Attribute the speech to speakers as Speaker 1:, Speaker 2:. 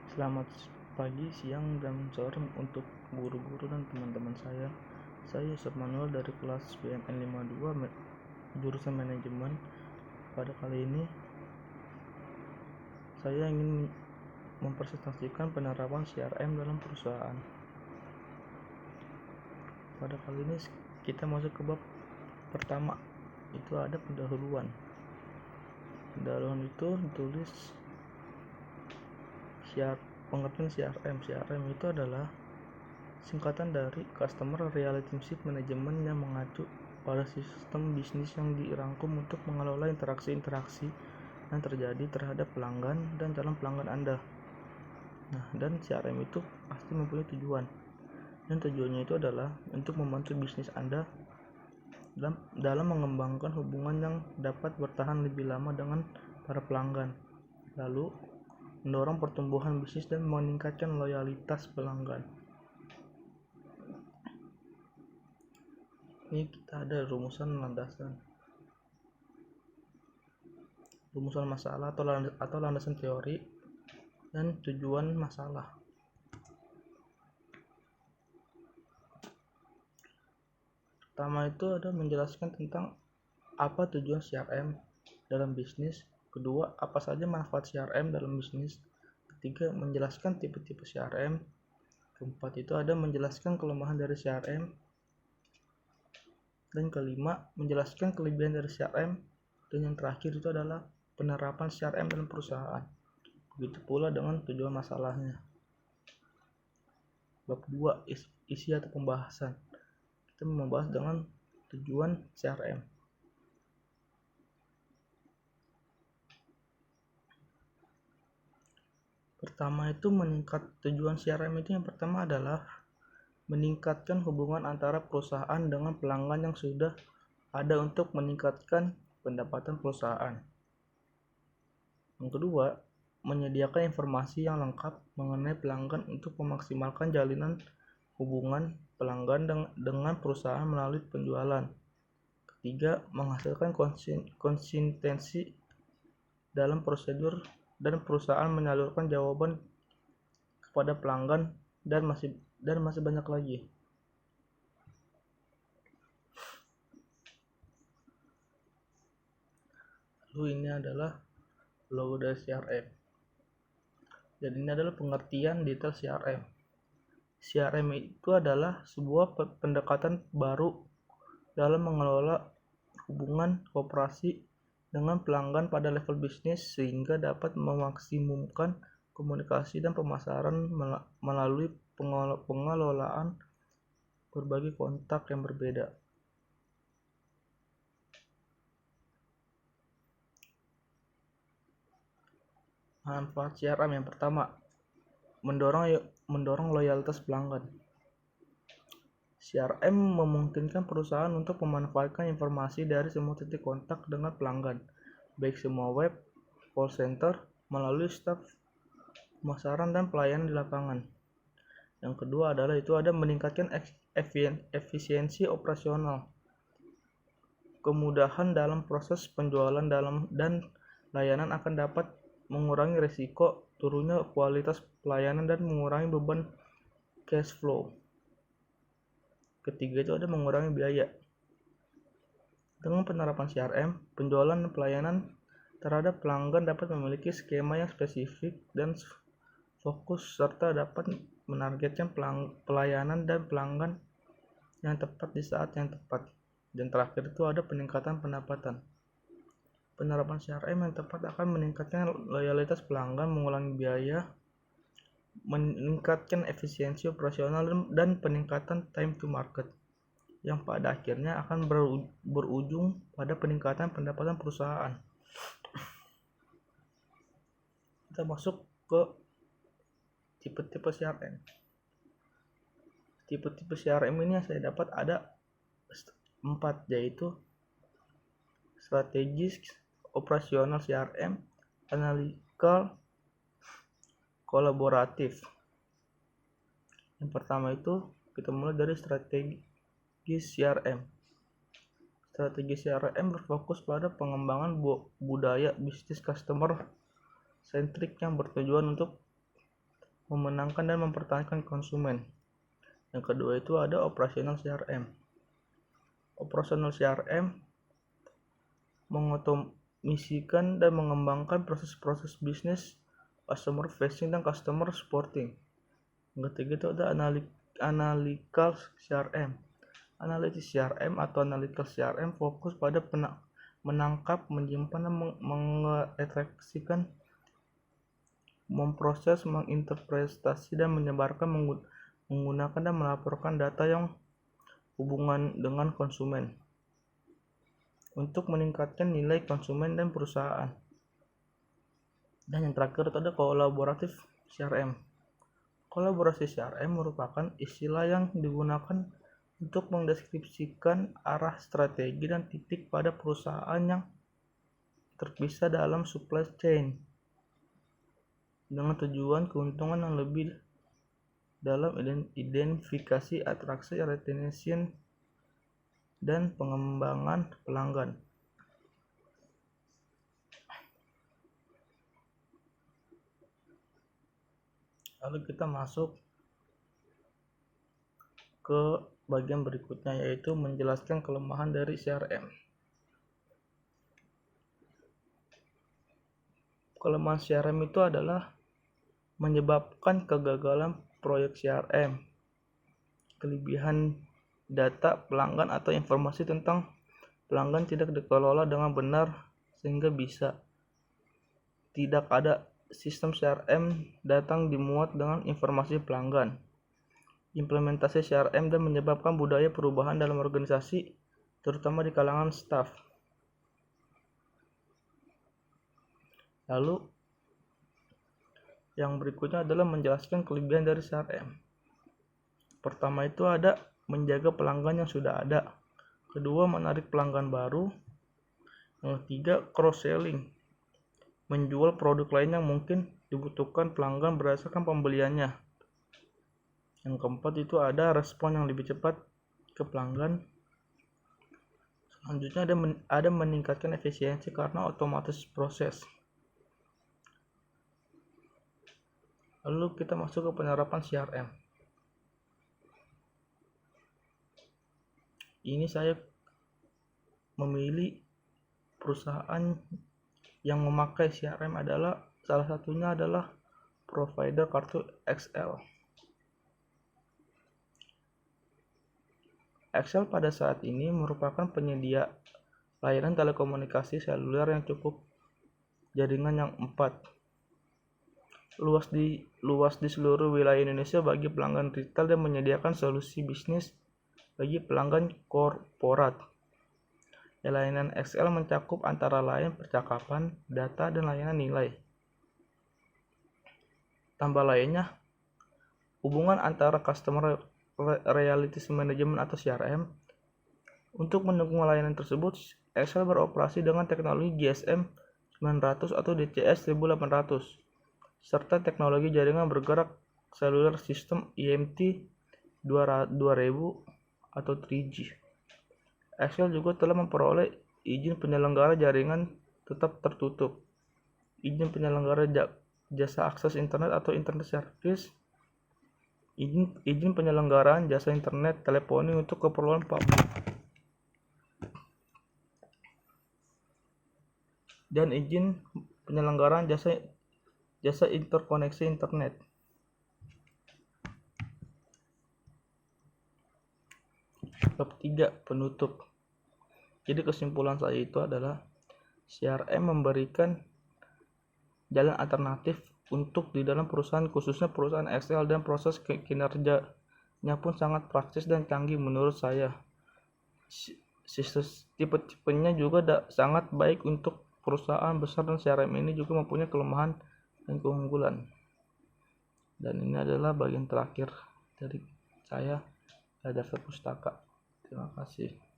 Speaker 1: Selamat pagi, siang, dan sore untuk guru-guru dan teman-teman saya. Saya Yusuf Manuel dari kelas BMN 52 jurusan manajemen. Pada kali ini saya ingin mempresentasikan penerapan CRM dalam perusahaan. Pada kali ini kita masuk ke bab pertama, itu ada pendahuluan. Pendahuluan itu ditulis pengertian CRM. CRM itu adalah singkatan dari Customer Relationship Management yang mengacu pada sistem bisnis yang dirangkum untuk mengelola interaksi-interaksi yang terjadi terhadap pelanggan dan calon pelanggan Anda. Dan CRM itu pasti mempunyai tujuan. Dan tujuannya itu adalah untuk membantu bisnis Anda dalam mengembangkan hubungan yang dapat bertahan lebih lama dengan para pelanggan. Lalu, mendorong pertumbuhan bisnis dan meningkatkan loyalitas pelanggan. Ini kita ada rumusan landasan, rumusan masalah atau landasan teori, dan tujuan masalah. Pertama itu ada menjelaskan tentang apa tujuan CRM dalam bisnis. Kedua, apa saja manfaat CRM dalam bisnis. Ketiga, menjelaskan tipe-tipe CRM. Keempat itu ada menjelaskan kelemahan dari CRM. Dan kelima, menjelaskan kelebihan dari CRM. Dan yang terakhir itu adalah penerapan CRM dalam perusahaan. Begitu pula dengan tujuan masalahnya. Bab 2, isi atau pembahasan. Kita membahas dengan tujuan CRM. Pertama itu tujuan CRM itu yang pertama adalah meningkatkan hubungan antara perusahaan dengan pelanggan yang sudah ada untuk meningkatkan pendapatan perusahaan. Yang kedua, menyediakan informasi yang lengkap mengenai pelanggan untuk memaksimalkan jalinan hubungan pelanggan dengan perusahaan melalui penjualan. Ketiga, menghasilkan konsistensi dalam prosedur dan perusahaan menyalurkan jawaban kepada pelanggan dan masih banyak lagi. Lalu ini adalah logo dari CRM. Jadi ini adalah pengertian detail CRM. CRM itu adalah sebuah pendekatan baru dalam mengelola hubungan kooperasi dengan pelanggan pada level bisnis sehingga dapat memaksimumkan komunikasi dan pemasaran melalui pengelolaan berbagai kontak yang berbeda. Manfaat CRM yang pertama, mendorong loyalitas pelanggan. CRM memungkinkan perusahaan untuk memanfaatkan informasi dari semua titik kontak dengan pelanggan, baik semua web, call center, melalui staf pemasaran dan pelayanan di lapangan. Yang kedua adalah meningkatkan efisiensi operasional. Kemudahan dalam proses penjualan dan layanan akan dapat mengurangi risiko turunnya kualitas pelayanan dan mengurangi beban cash flow. Ketiga itu ada mengurangi biaya. Dengan penerapan CRM, penjualan dan pelayanan terhadap pelanggan dapat memiliki skema yang spesifik dan fokus serta dapat menargetkan pelayanan dan pelanggan yang tepat di saat yang tepat. Dan terakhir itu ada peningkatan pendapatan. Penerapan CRM yang tepat akan meningkatkan loyalitas pelanggan, mengurangi biaya, meningkatkan efisiensi operasional dan peningkatan time to market, yang pada akhirnya akan berujung pada peningkatan pendapatan perusahaan. Kita masuk ke tipe-tipe CRM. Tipe-tipe CRM ini yang saya dapat ada 4, yaitu strategis, operasional CRM, analytical, kolaboratif. Yang pertama itu kita mulai dari strategi CRM. Strategi CRM berfokus pada pengembangan budaya bisnis customer centric yang bertujuan untuk memenangkan dan mempertahankan konsumen. Yang kedua itu ada operasional CRM. Operasional CRM mengotomisikan dan mengembangkan proses-proses bisnis, customer facing dan customer supporting. Yang ketiga itu ada analytical CRM. Analitis CRM atau analytical CRM fokus pada menangkap, menyimpan, dan mengekspresikan, memproses, menginterpretasi, dan menyebarkan menggunakan dan melaporkan data yang hubungan dengan konsumen untuk meningkatkan nilai konsumen dan perusahaan. Dan yang terakhir itu ada kolaboratif CRM. Kolaborasi CRM merupakan istilah yang digunakan untuk mendeskripsikan arah strategi dan titik pada perusahaan yang terpisah dalam supply chain dengan tujuan keuntungan yang lebih dalam identifikasi, atraksi, retention, dan pengembangan pelanggan. Lalu kita masuk ke bagian berikutnya, yaitu menjelaskan kelemahan dari CRM. Kelemahan CRM itu adalah menyebabkan kegagalan proyek CRM, kelebihan data pelanggan atau informasi tentang pelanggan tidak dikelola dengan benar sehingga bisa tidak ada sistem CRM datang dimuat dengan informasi pelanggan. Implementasi CRM dan menyebabkan budaya perubahan dalam organisasi, terutama di kalangan staf. Lalu yang berikutnya adalah menjelaskan kelebihan dari CRM. Pertama itu ada menjaga pelanggan yang sudah ada. Kedua, menarik pelanggan baru. Yang ketiga, cross-selling, menjual produk lain yang mungkin dibutuhkan pelanggan berdasarkan pembeliannya. Yang keempat itu ada respon yang lebih cepat ke pelanggan. Selanjutnya ada meningkatkan efisiensi karena otomatis proses. Lalu kita masuk ke penerapan CRM. Ini saya memilih perusahaan yang memakai CRM adalah salah satunya adalah provider kartu XL. XL pada saat ini merupakan penyedia layanan telekomunikasi seluler yang cukup jaringan yang 4. Luas di seluruh wilayah Indonesia bagi pelanggan retail dan menyediakan solusi bisnis bagi pelanggan korporat. Layanan XL mencakup antara lain percakapan, data, dan layanan nilai. Tambah lainnya, hubungan antara Customer Relationship Management atau CRM. Untuk mendukung layanan tersebut, XL beroperasi dengan teknologi GSM 900 atau DCS 1800 serta teknologi jaringan bergerak seluler sistem IMT 2000 atau 3G. XL juga telah memperoleh izin penyelenggara jaringan tetap tertutup, izin penyelenggara jasa akses internet atau internet service, izin penyelenggaraan jasa internet teleponi untuk keperluan publik, dan izin penyelenggaraan jasa interkoneksi internet. Bab 3, penutup. Jadi kesimpulan saya itu adalah CRM memberikan jalan alternatif untuk di dalam perusahaan, khususnya perusahaan XL, dan proses kinerjanya pun sangat praktis dan canggih menurut saya. Tipe-tipenya juga sangat baik untuk perusahaan besar, dan CRM ini juga mempunyai kelemahan dan keunggulan. Dan ini adalah bagian terakhir dari saya, daftar pustaka. Terima kasih.